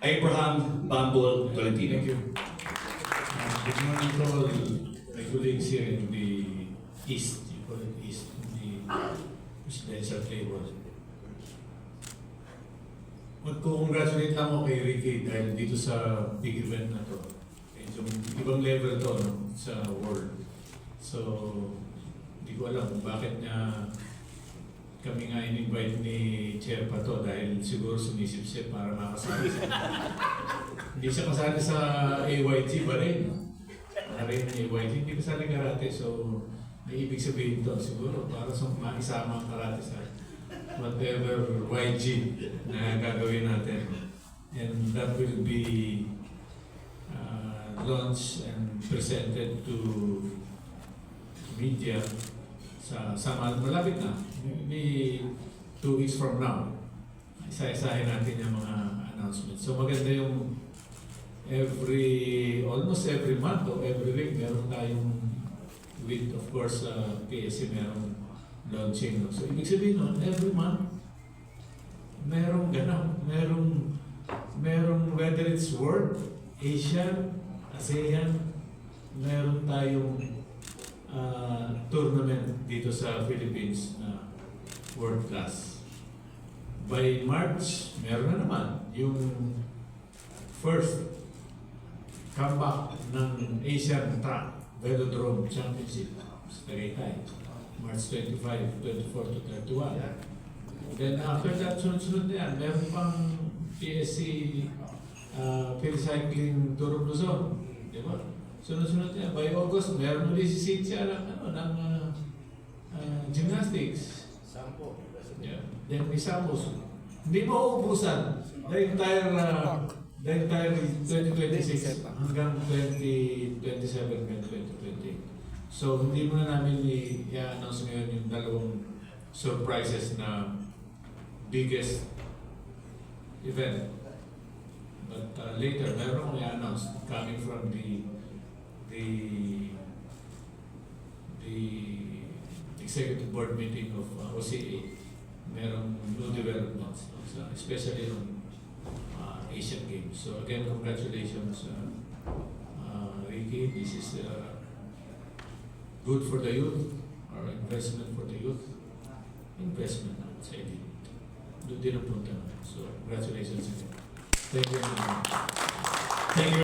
Abraham Bambol Tolentino. Thank you. Good morning to all my colleagues here in the East, you call it East, in the presidential table. Magko-congratulate lang ako kay Ricky dahil dito sa big event na to. Medyo ibang level to, no, sa world. So, hindi ko alam kung bakit niya kami nga in-invite ni Chair pa to dahil siguro sumisip-sip para makasali siya. Hindi siya kasali sa AYT ba rin? Rin AYT, hindi kasali karate. So, may ibig sabihin to siguro para sa maisama ang karate sa whatever YG na gagawin natin. And that will be launched and presented to media sa malapit na. Maybe 2 weeks from now. Isa-isahin natin yung mga announcements. So maganda yung almost every month o every week meron tayong with of course PSC meron launching. No? So ibig sabihin nun, every month merong ganap, merong whether it's World, Asia, ASEAN, meron tayong tournament dito sa Philippines na world class. By March, meron na naman yung first comeback ng Asian Track Velodrome Championship sa Tagaytay. March 25, 24 to 31. Then after that, sunod-sunod na yan. Meron pang PSC Philcycling Tour of Luzon. Di ba? Sunod-sunod na yan. By August, meron ulit si Cynthia ng gymnastics. Yeah. Then may Sampos. Hindi mo uubusan. The entire 2026 hanggang 2027 and 2020. So hindi mo na namin i-announce ngayon yung dalawang surprises na biggest event. But later, meron kong i-announce coming from the executive board meeting of OCA. Merong new developments, especially on Asian Games. So again, congratulations, Ricky. This is good for the youth, or investment for the youth. Investment, I would say. Doon din ang punta. So congratulations again. Thank you. Thank you.